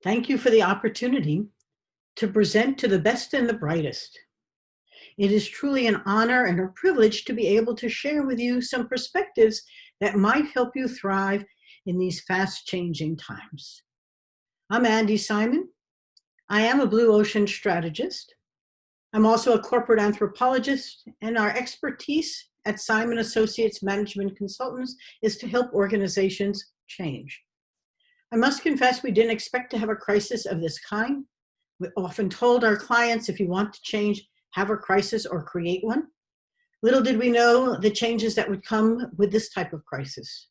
Thank you for the opportunity to present to the best and the brightest. It is truly an honor and a privilege to be able to share with you some perspectives that might help you thrive in these fast-changing times. I'm Andy Simon. I am a blue ocean strategist. I'm also a corporate anthropologist, and our expertise at Simon Associates Management Consultants is to help organizations change. I must confess we didn't expect to have a crisis of this kind. We often told our clients, if you want to change, have a crisis or create one. Little did we know the changes that would come with this type of crisis.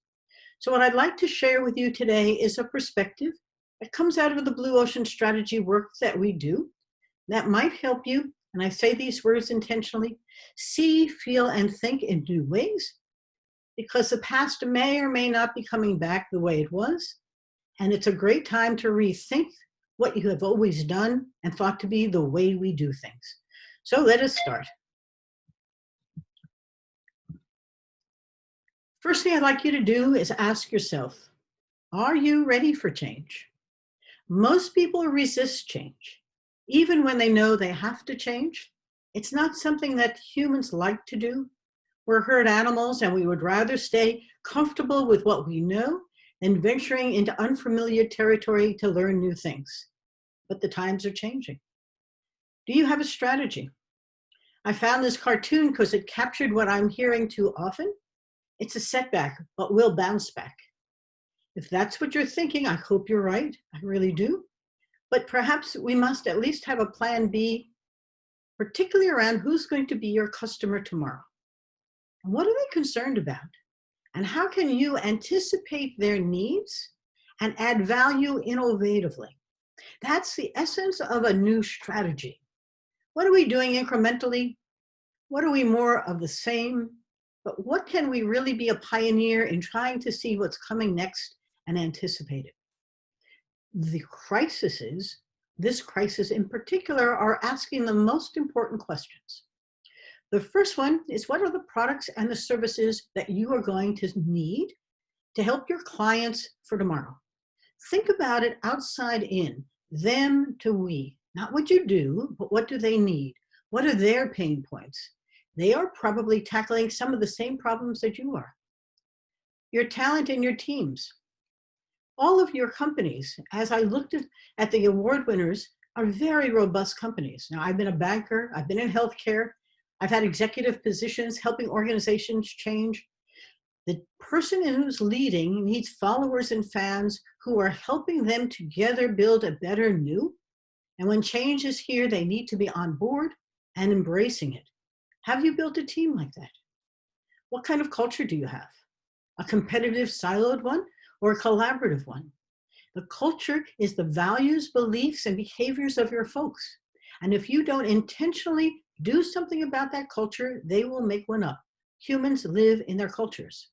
So what I'd like to share with you today is a perspective that comes out of the blue ocean strategy work that we do that might help you, and I say these words intentionally, see, feel, and think in new ways, because the past may or may not be coming back the way it was. And it's a great time to rethink what you have always done and thought to be the way we do things. So let us start. First thing I'd like you to do is ask yourself, are you ready for change? Most people resist change, even when they know they have to change. It's not something that humans like to do. We're herd animals, and we would rather stay comfortable with what we know than venturing into unfamiliar territory to learn new things. But the times are changing. Do you have a strategy? I found this cartoon because it captured what I'm hearing too often. It's a setback, but we'll bounce back. If that's what you're thinking, I hope you're right. I really do. But perhaps we must at least have a plan B, particularly around who's going to be your customer tomorrow. And what are they concerned about? And how can you anticipate their needs and add value innovatively? That's the essence of a new strategy. What are we doing incrementally? What are we more of the same? But what can we really be a pioneer in trying to see what's coming next and anticipate it? The crises, this crisis in particular, are asking the most important questions. The first one is, what are the products and the services that you are going to need to help your clients for tomorrow? Think about it outside in, them to we. Not what you do, but what do they need? What are their pain points? They are probably tackling some of the same problems that you are. Your talent and your teams. All of your companies, as I looked at the award winners, are very robust companies. Now, I've been a banker, I've been in healthcare, I've had executive positions helping organizations change. The person who's leading needs followers and fans who are helping them together build a better new. And when change is here, they need to be on board and embracing it. Have you built a team like that? What kind of culture do you have? A competitive, siloed one or a collaborative one? The culture is the values, beliefs, and behaviors of your folks. And if you don't intentionally do something about that culture, they will make one up. Humans live in their cultures.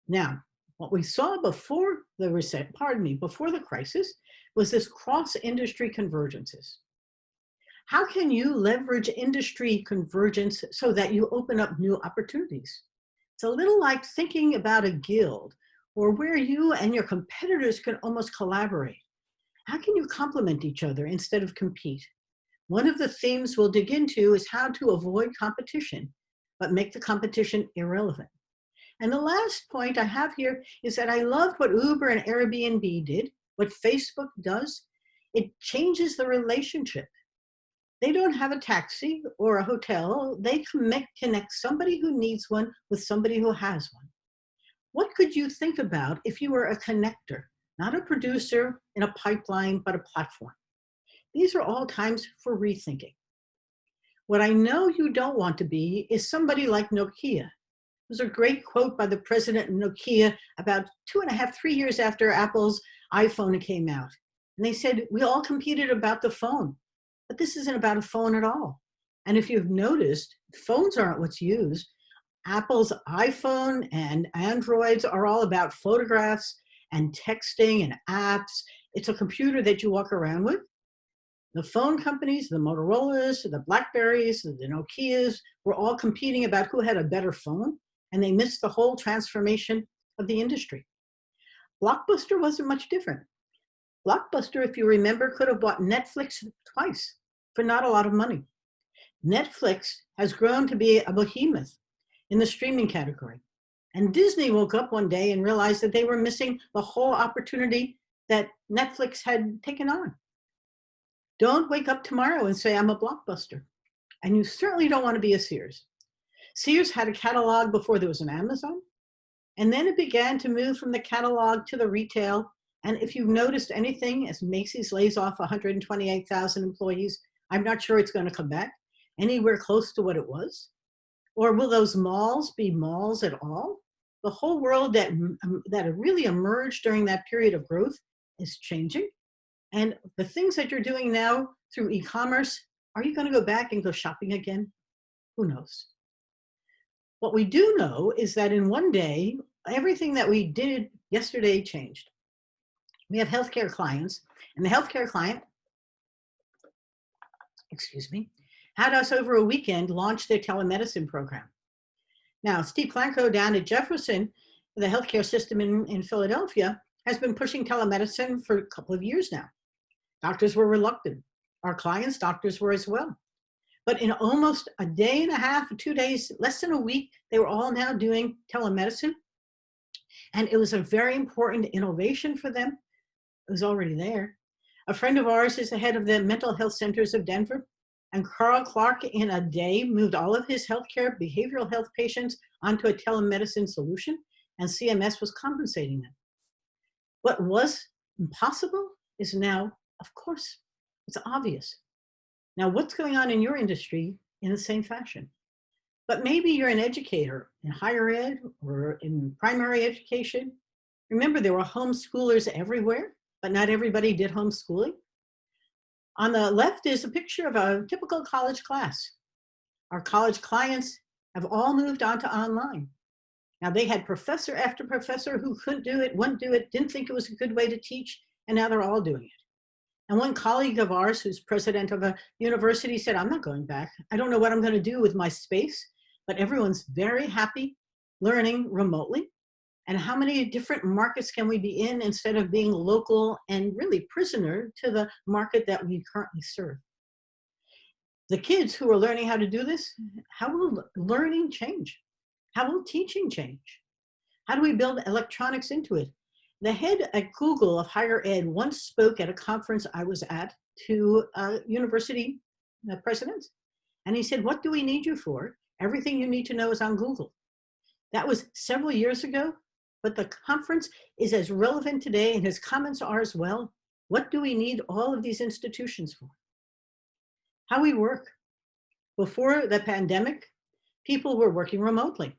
Now, what we saw before the crisis was this cross-industry convergences. How can you leverage industry convergence so that you open up new opportunities? It's a little like thinking about a guild or where you and your competitors can almost collaborate. How can you complement each other instead of compete? One of the themes we'll dig into is how to avoid competition, but make the competition irrelevant. And the last point I have here is that I loved what Uber and Airbnb did, what Facebook does. It changes the relationship. They don't have a taxi or a hotel. They connect somebody who needs one with somebody who has one. What could you think about if you were a connector, not a producer in a pipeline, but a platform? These are all times for rethinking. What I know you don't want to be is somebody like Nokia. There's a great quote by the president of Nokia about 2.5, 3 years after Apple's iPhone came out. And they said, we all competed about the phone, but this isn't about a phone at all. And if you've noticed, phones aren't what's used. Apple's iPhone and Androids are all about photographs and texting and apps. It's a computer that you walk around with. The phone companies, the Motorola's, the Blackberries, the Nokias, were all competing about who had a better phone, and they missed the whole transformation of the industry. Blockbuster wasn't much different. Blockbuster, if you remember, could have bought Netflix twice for not a lot of money. Netflix has grown to be a behemoth in the streaming category. And Disney woke up one day and realized that they were missing the whole opportunity that Netflix had taken on. Don't wake up tomorrow and say, I'm a Blockbuster. And you certainly don't want to be a Sears. Sears had a catalog before there was an Amazon. And then it began to move from the catalog to the retail. And if you've noticed anything, as Macy's lays off 128,000 employees, I'm not sure it's going to come back anywhere close to what it was. Or will those malls be malls at all? The whole world that really emerged during that period of growth is changing. And the things that you're doing now through e-commerce, are you going to go back and go shopping again? Who knows? What we do know is that in one day, everything that we did yesterday changed. We have healthcare clients, and the healthcare client, had us over a weekend launch their telemedicine program. Now, Steve Klanko down at Jefferson, the healthcare system in Philadelphia, has been pushing telemedicine for a couple of years now. Doctors were reluctant. Our clients' doctors were as well. But in almost a day and a half, 2 days, less than a week, they were all now doing telemedicine. And it was a very important innovation for them. It was already there. A friend of ours is the head of the mental health centers of Denver. And Carl Clark, in a day, moved all of his healthcare, behavioral health patients onto a telemedicine solution, and CMS was compensating them. What was impossible is now, of course, it's obvious. Now, what's going on in your industry in the same fashion? But maybe you're an educator in higher ed or in primary education. Remember, there were homeschoolers everywhere, but not everybody did homeschooling. On the left is a picture of a typical college class. Our college clients have all moved on to online. Now, they had professor after professor who couldn't do it, wouldn't do it, didn't think it was a good way to teach, and now they're all doing it. And one colleague of ours, who's president of a university, said, I'm not going back. I don't know what I'm going to do with my space, but everyone's very happy learning remotely. And how many different markets can we be in instead of being local and really prisoner to the market that we currently serve? The kids who are learning how to do this, how will learning change? How will teaching change? How do we build electronics into it? The head at Google of higher ed once spoke at a conference I was at to university presidents. And he said, what do we need you for? Everything you need to know is on Google. That was several years ago, but the conference is as relevant today, and his comments are as well. What do we need all of these institutions for? How we work. Before the pandemic, people were working remotely.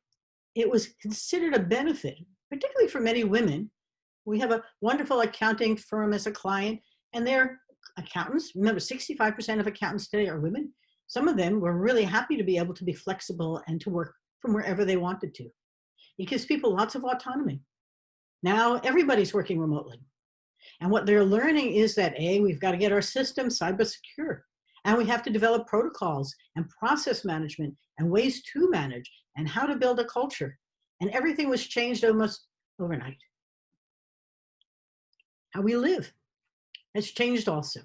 It was considered a benefit, particularly for many women. We have a wonderful accounting firm as a client, and their accountants, remember 65% of accountants today are women. Some of them were really happy to be able to be flexible and to work from wherever they wanted to. It gives people lots of autonomy. Now everybody's working remotely. And what they're learning is that we've got to get our systems cyber secure, and we have to develop protocols and process management and ways to manage and how to build a culture. And everything was changed almost overnight. How we live has changed also.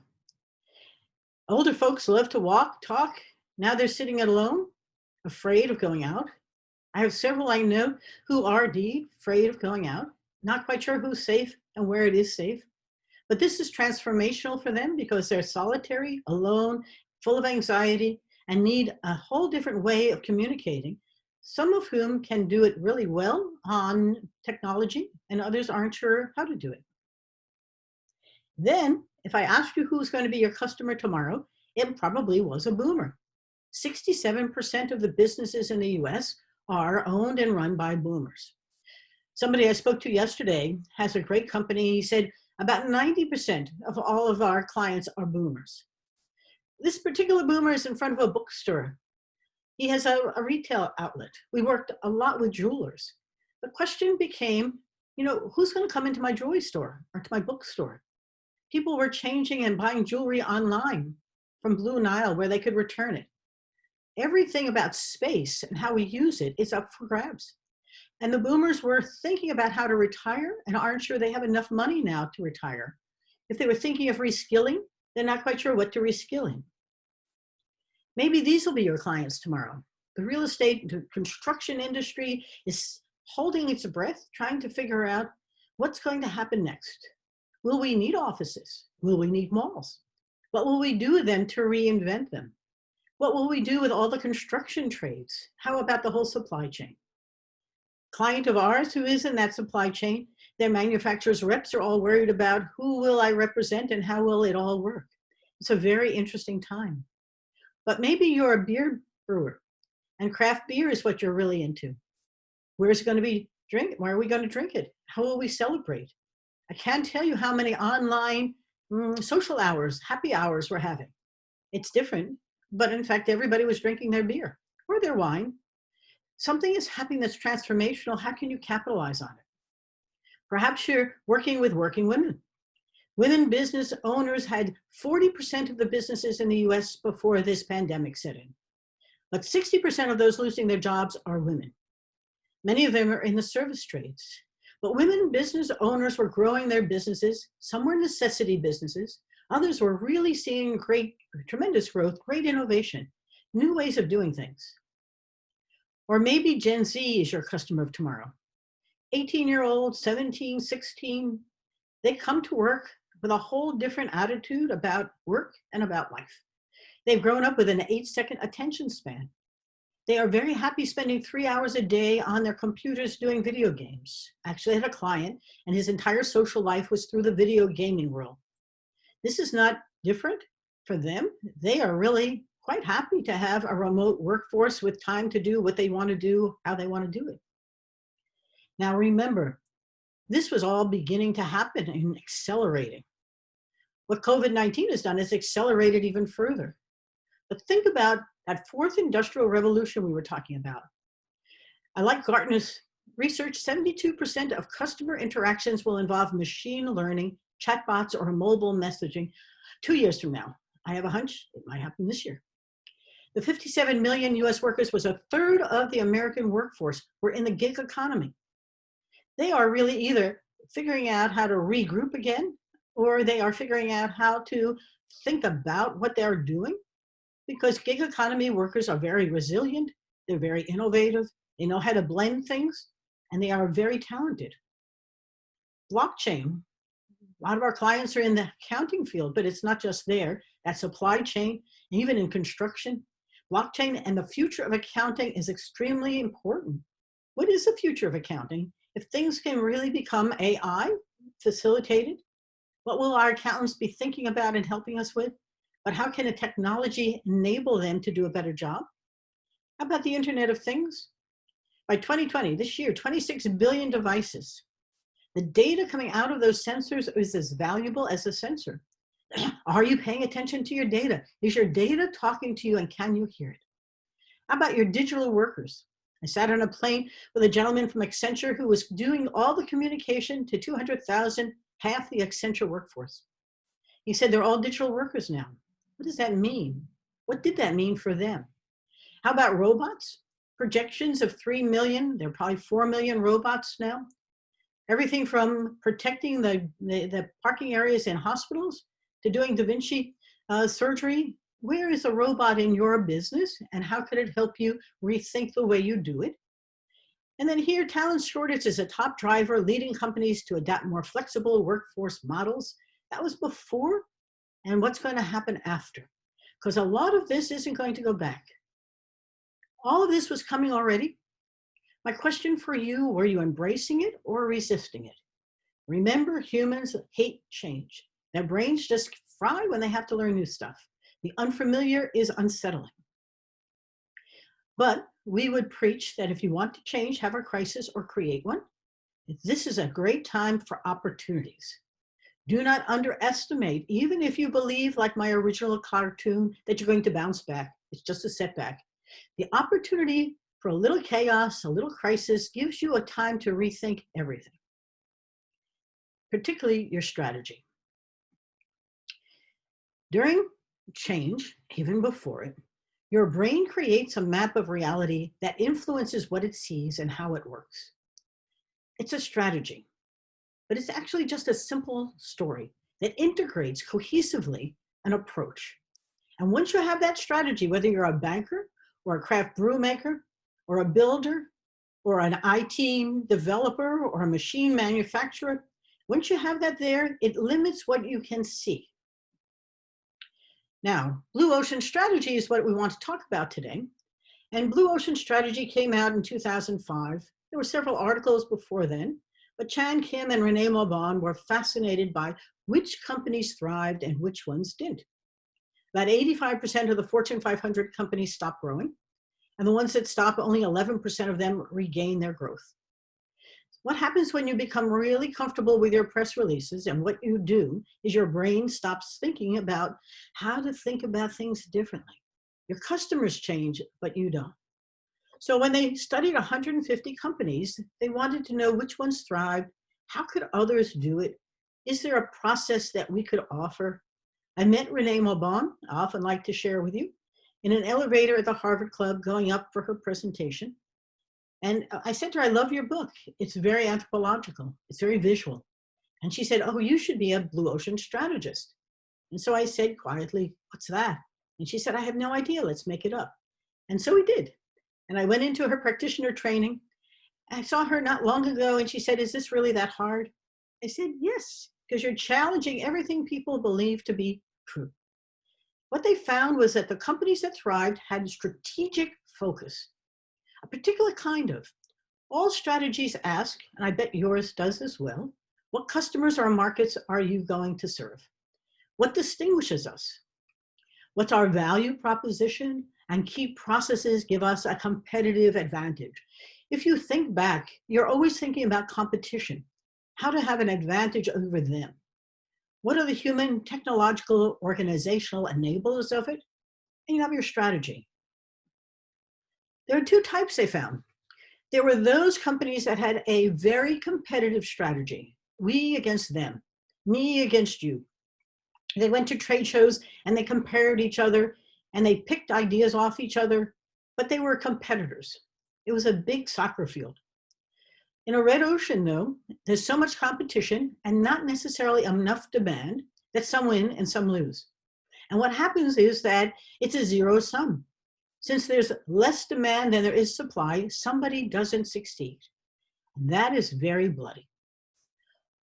Older folks love to walk, talk. Now they're sitting alone, afraid of going out. I have several I know who are indeed afraid of going out, not quite sure who's safe and where it is safe. But this is transformational for them because they're solitary, alone, full of anxiety, and need a whole different way of communicating, some of whom can do it really well on technology, and others aren't sure how to do it. Then, if I asked you who's going to be your customer tomorrow, it probably was a boomer. 67% of the businesses in the US are owned and run by boomers. Somebody I spoke to yesterday has a great company. He said about 90% of all of our clients are boomers. This particular boomer is in front of a bookstore. He has a retail outlet. We worked a lot with jewelers. The question became, who's going to come into my jewelry store or to my bookstore? People were changing and buying jewelry online from Blue Nile where they could return it. Everything about space and how we use it is up for grabs. And the boomers were thinking about how to retire and aren't sure they have enough money now to retire. If they were thinking of reskilling, they're not quite sure what to reskill in. Maybe these will be your clients tomorrow. The real estate, the construction industry is holding its breath, trying to figure out what's going to happen next. Will we need offices? Will we need malls? What will we do with them to reinvent them? What will we do with all the construction trades? How about the whole supply chain? Client of ours who is in that supply chain, their manufacturers' reps are all worried about who will I represent and how will it all work. It's a very interesting time. But maybe you're a beer brewer and craft beer is what you're really into. Where's it going to be drink? Where are we going to drink it? How will we celebrate? I can't tell you how many online social hours, happy hours we're having. It's different, but in fact, everybody was drinking their beer or their wine. Something is happening that's transformational. How can you capitalize on it? Perhaps you're working with working women. Women business owners had 40% of the businesses in the US before this pandemic set in. But 60% of those losing their jobs are women. Many of them are in the service trades. But women business owners were growing their businesses. Some were necessity businesses. Others were really seeing tremendous growth, great innovation, new ways of doing things. Or maybe Gen Z is your customer of tomorrow. 18-year-olds, 17, 16, they come to work with a whole different attitude about work and about life. They've grown up with an 8-second attention span. They are very happy spending 3 hours a day on their computers doing video games. Actually, I had a client and his entire social life was through the video gaming world. This is not different for them. They are really quite happy to have a remote workforce with time to do what they want to do, how they want to do it. Now remember, this was all beginning to happen and accelerating. What COVID-19 has done is accelerated even further. But think about that fourth industrial revolution we were talking about. I like Gartner's research. 72% of customer interactions will involve machine learning, chatbots, or mobile messaging 2 years from now. I have a hunch it might happen this year. The 57 million US workers was a third of the American workforce were in the gig economy. They are really either figuring out how to regroup again, or they are figuring out how to think about what they're doing, because gig economy workers are very resilient, they're very innovative, they know how to blend things, and they are very talented. Blockchain, a lot of our clients are in the accounting field, but it's not just there, that supply chain, even in construction. Blockchain and the future of accounting is extremely important. What is the future of accounting? If things can really become AI facilitated, what will our accountants be thinking about and helping us with? But how can a technology enable them to do a better job? How about the Internet of Things? By 2020, this year, 26 billion devices. The data coming out of those sensors is as valuable as a sensor. Are you paying attention to your data? Is your data talking to you and can you hear it? How about your digital workers? I sat on a plane with a gentleman from Accenture who was doing all the communication to 200,000, half the Accenture workforce. He said they're all digital workers now. What does that mean? What did that mean for them? How about robots? Projections of 3 million, there are probably 4 million robots now. Everything from protecting the parking areas in hospitals to doing Da Vinci surgery. Where is a robot in your business and how could it help you rethink the way you do it? And then here, talent shortage is a top driver, leading companies to adapt more flexible workforce models. That was before, and what's going to happen after? Because a lot of this isn't going to go back. All of this was coming already. My question for you, were you embracing it or resisting it? Remember, humans hate change. Their brains just fry when they have to learn new stuff. The unfamiliar is unsettling. But we would preach that if you want to change, have a crisis, or create one, this is a great time for opportunities. Do not underestimate, even if you believe, like my original cartoon, that you're going to bounce back. It's just a setback. The opportunity for a little chaos, a little crisis, gives you a time to rethink everything, particularly your strategy. During change, even before it, your brain creates a map of reality that influences what it sees and how it works. It's a strategy, but it's actually just a simple story. that integrates cohesively an approach. And once you have that strategy, whether you're a banker or a craft brew maker or a builder or an IT developer or a machine manufacturer, once you have that there, it limits what you can see. Now, Blue Ocean Strategy is what we want to talk about today. And Blue Ocean Strategy came out in 2005. There were several articles before then, but Chan Kim and Renee Maubon were fascinated by which companies thrived and which ones didn't. About 85% of the Fortune 500 companies stopped growing, and the ones that stop, only 11% of them regain their growth. What happens when you become really comfortable with your press releases, and what you do is your brain stops thinking about how to think about things differently. Your customers change, but you don't. So when they studied 150 companies, they wanted to know which ones thrived, how could others do it? Is there a process that we could offer? I met Renee Maubon, I often like to share with you, in an elevator at the Harvard Club going up for her presentation. And I said to her, I love your book. It's very anthropological. It's very visual. And she said, oh, you should be a Blue Ocean strategist. And so I said quietly, what's that? And she said, I have no idea. Let's make it up. And so we did. And I went into her practitioner training. I saw her not long ago and she said, is this really that hard? I said, yes, because you're challenging everything people believe to be true. What they found was that the companies that thrived had strategic focus, a particular kind of. All strategies ask, and I bet yours does as well, what customers or markets are you going to serve? What distinguishes us? What's our value proposition? And key processes give us a competitive advantage. If you think back, you're always thinking about competition, how to have an advantage over them. What are the human, technological, organizational enablers of it? And you have your strategy. There are two types they found. There were those companies that had a very competitive strategy, we against them, me against you. They went to trade shows and they compared each other and they picked ideas off each other, but they were competitors. It was a big soccer field. In a red ocean, though, there's so much competition and not necessarily enough demand that some win and some lose. And what happens is that it's a zero sum. Since there's less demand than there is supply, somebody doesn't succeed. And that is very bloody.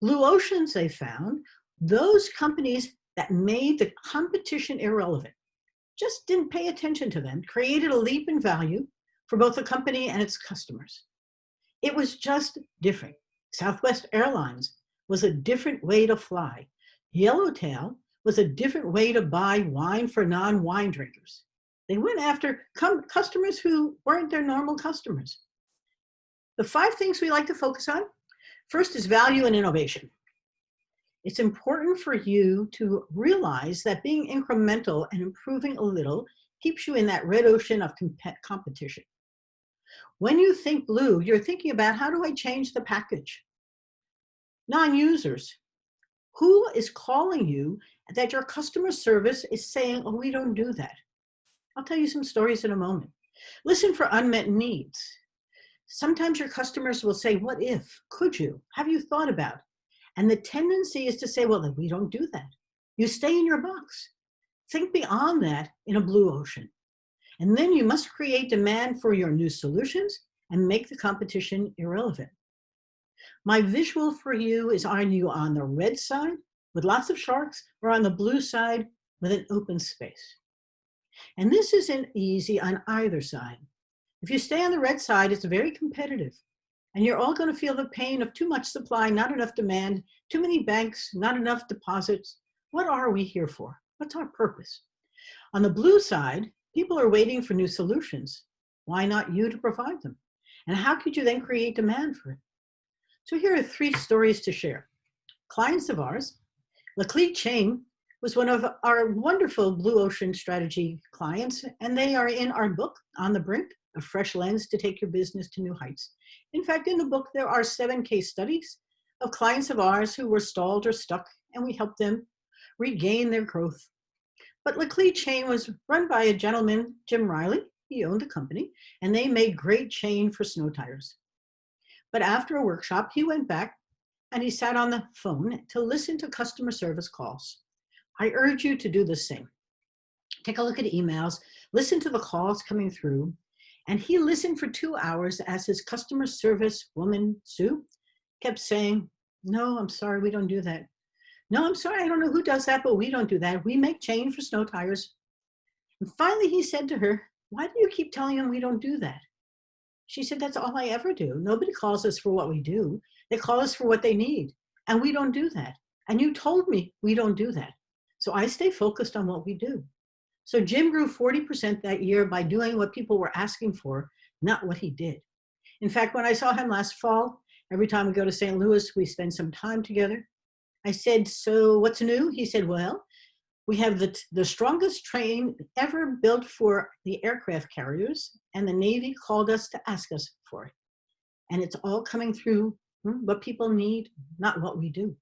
Blue oceans, they found, those companies that made the competition irrelevant, just didn't pay attention to them, created a leap in value for both the company and its customers. It was just different. Southwest Airlines was a different way to fly. Yellowtail was a different way to buy wine for non-wine drinkers. They went after customers who weren't their normal customers. The 5 things we like to focus on. First is value and innovation. It's important for you to realize that being incremental and improving a little keeps you in that red ocean of competition. When you think blue, you're thinking about how do I change the package? Non-users, who is calling you that your customer service is saying, oh, we don't do that? I'll tell you some stories in a moment. Listen for unmet needs. Sometimes your customers will say, what if? Could you? Have you thought about? And the tendency is to say, well, we don't do that. You stay in your box. Think beyond that in a blue ocean. And then you must create demand for your new solutions and make the competition irrelevant. My visual for you is on you on the red side with lots of sharks or on the blue side with an open space. And this isn't easy on either side. If you stay on the red side, it's very competitive. And you're all going to feel the pain of too much supply, not enough demand, too many banks, not enough deposits. What are we here for? What's our purpose? On the blue side, people are waiting for new solutions. Why not you to provide them? And how could you then create demand for it? So here are 3 stories to share. Clients of ours, Leclerc Chain was one of our wonderful Blue Ocean Strategy clients, and they are in our book, On the Brink, A Fresh Lens to Take Your Business to New Heights. In fact, in the book, there are 7 case studies of clients of ours who were stalled or stuck, and we helped them regain their growth. But Leclerc Chain was run by a gentleman, Jim Riley. He owned the company, and they made great chain for snow tires. But after a workshop, he went back and he sat on the phone to listen to customer service calls. I urge you to do the same. Take a look at emails, listen to the calls coming through. And he listened for 2 hours as his customer service woman, Sue, kept saying, "No, I'm sorry, we don't do that. No, I'm sorry, I don't know who does that, but we don't do that. We make chain for snow tires." And finally he said to her, "Why do you keep telling them we don't do that?" She said, "That's all I ever do. Nobody calls us for what we do. They call us for what they need. And we don't do that. And you told me we don't do that. So I stay focused on what we do." So Jim grew 40% that year by doing what people were asking for, not what he did. In fact, when I saw him last fall, every time we go to St. Louis, we spend some time together. I said, "So what's new?" He said, "Well, we have the strongest train ever built for the aircraft carriers, and the Navy called us to ask us for it. And it's all coming through what people need, not what we do."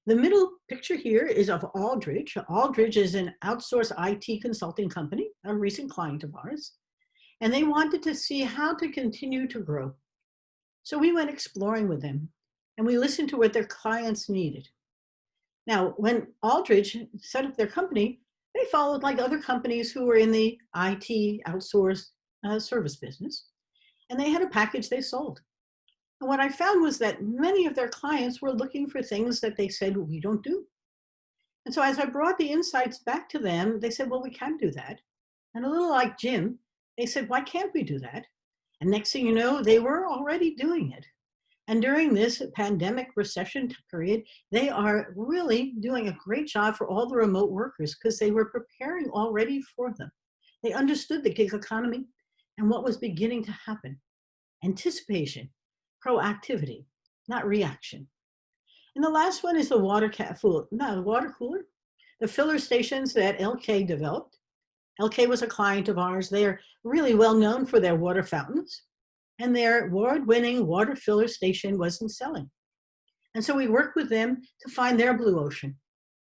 The middle picture here is of Aldridge. Aldridge is an outsourced IT consulting company, a recent client of ours, and they wanted to see how to continue to grow. So we went exploring with them, and we listened to what their clients needed. Now, when Aldridge set up their company, they followed like other companies who were in the IT outsourced service business, and they had a package they sold. And what I found was that many of their clients were looking for things that they said we don't do. And so as I brought the insights back to them, they said, "Well, we can do that." And a little like Jim, they said, "Why can't we do that?" And next thing you know, they were already doing it. And during this pandemic recession period, they are really doing a great job for all the remote workers because they were preparing already for them. They understood the gig economy and what was beginning to happen. Anticipation, proactivity, not reaction. And the last one is the water cooler, the filler stations that LK developed. LK was a client of ours. They are really well known for their water fountains, and their award-winning water filler station wasn't selling. And so we worked with them to find their blue ocean.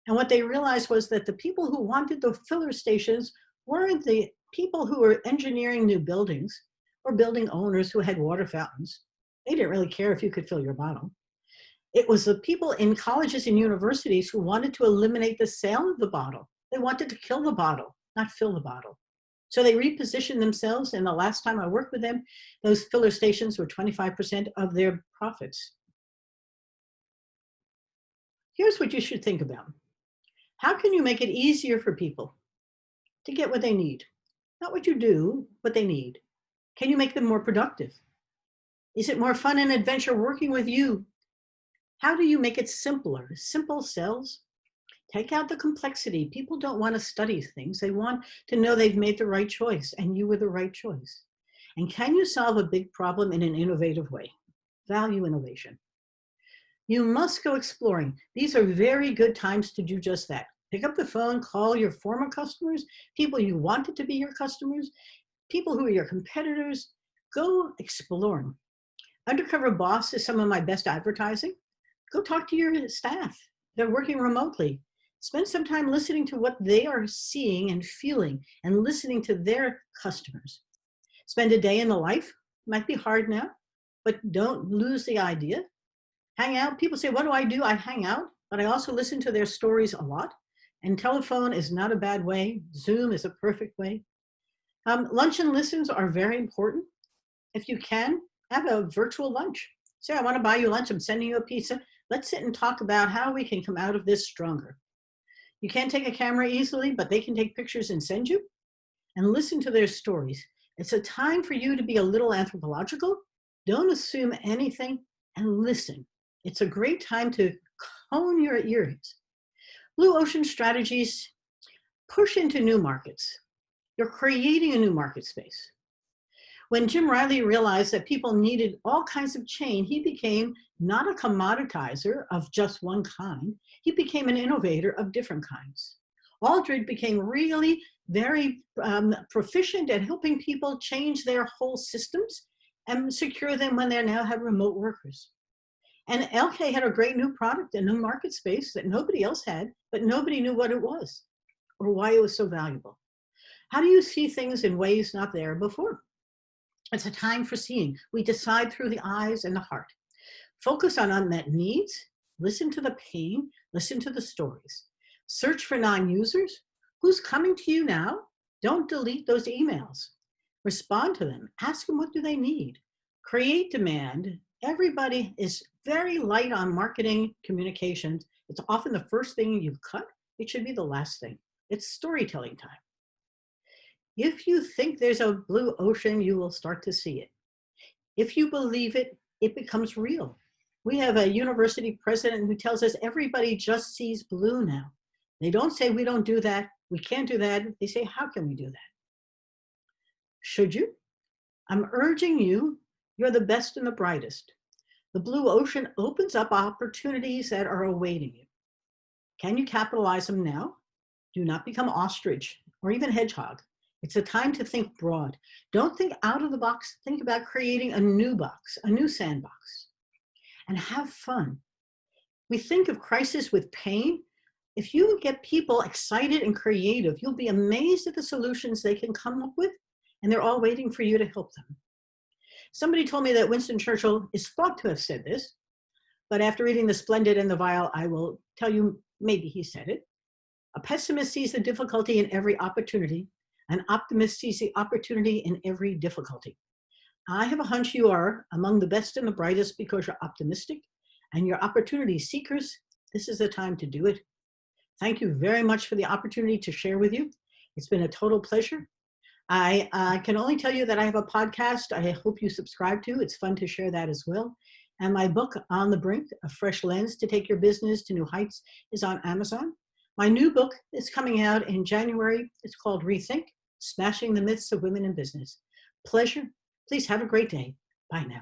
And what they realized was that the people who wanted the filler stations weren't the people who were engineering new buildings or building owners who had water fountains. They didn't really care if you could fill your bottle. It was the people in colleges and universities who wanted to eliminate the sale of the bottle. They wanted to kill the bottle, not fill the bottle. So they repositioned themselves, and the last time I worked with them, those filler stations were 25% of their profits. Here's what you should think about. How can you make it easier for people to get what they need? Not what you do, what they need. Can you make them more productive? Is it more fun and adventure working with you? How do you make it simpler? Simple sells. Take out the complexity. People don't want to study things. They want to know they've made the right choice, and you were the right choice. And can you solve a big problem in an innovative way? Value innovation. You must go exploring. These are very good times to do just that. Pick up the phone, call your former customers, people you wanted to be your customers, people who are your competitors. Go exploring. Undercover Boss is some of my best advertising. Go talk to your staff. They're working remotely. Spend some time listening to what they are seeing and feeling and listening to their customers. Spend a day in the life. Might be hard now, but don't lose the idea. Hang out. People say, "What do I do?" I hang out, but I also listen to their stories a lot. And telephone is not a bad way. Zoom is a perfect way. Lunch and listens are very important. If you can, have a virtual lunch. Say, "I want to buy you lunch. I'm sending you a pizza. Let's sit and talk about how we can come out of this stronger." You can't take a camera easily, but they can take pictures and send you. And listen to their stories. It's a time for you to be a little anthropological. Don't assume anything and listen. It's a great time to hone your ears. Blue ocean strategies push into new markets. You're creating a new market space. When Jim Riley realized that people needed all kinds of chain, he became not a commoditizer of just one kind. He became an innovator of different kinds. Aldridge became really very proficient at helping people change their whole systems and secure them when they now have remote workers. And LK had a great new product, a new market space that nobody else had, but nobody knew what it was or why it was so valuable. How do you see things in ways not there before? It's a time for seeing. We decide through the eyes and the heart. Focus on unmet needs, listen to the pain, listen to the stories. Search for non-users. Who's coming to you now? Don't delete those emails. Respond to them. Ask them what do they need. Create demand. Everybody is very light on marketing communications. It's often the first thing you cut. It should be the last thing. It's storytelling time. If you think there's a blue ocean, you will start to see it. If you believe it, it becomes real. We have a university president who tells us everybody just sees blue now. They don't say we don't do that, we can't do that. They say, how can we do that? Should you? I'm urging you, you're the best and the brightest. The blue ocean opens up opportunities that are awaiting you. Can you capitalize them now? Do not become ostrich or even hedgehog. It's a time to think broad. Don't think out of the box. Think about creating a new box, a new sandbox, and have fun. We think of crisis with pain. If you get people excited and creative, you'll be amazed at the solutions they can come up with, and they're all waiting for you to help them. Somebody told me that Winston Churchill is thought to have said this, but after reading The Splendid and the Vile, I will tell you maybe he said it. A pessimist sees the difficulty in every opportunity. An optimist sees the opportunity in every difficulty. I have a hunch you are among the best and the brightest because you're optimistic and you're opportunity seekers. This is the time to do it. Thank you very much for the opportunity to share with you. It's been a total pleasure. I can only tell you that I have a podcast I hope you subscribe to. It's fun to share that as well. And my book, On the Brink, A Fresh Lens to Take Your Business to New Heights, is on Amazon. My new book is coming out in January. It's called Rethink, Smashing the Myths of Women in Business. Pleasure. Please have a great day. Bye now.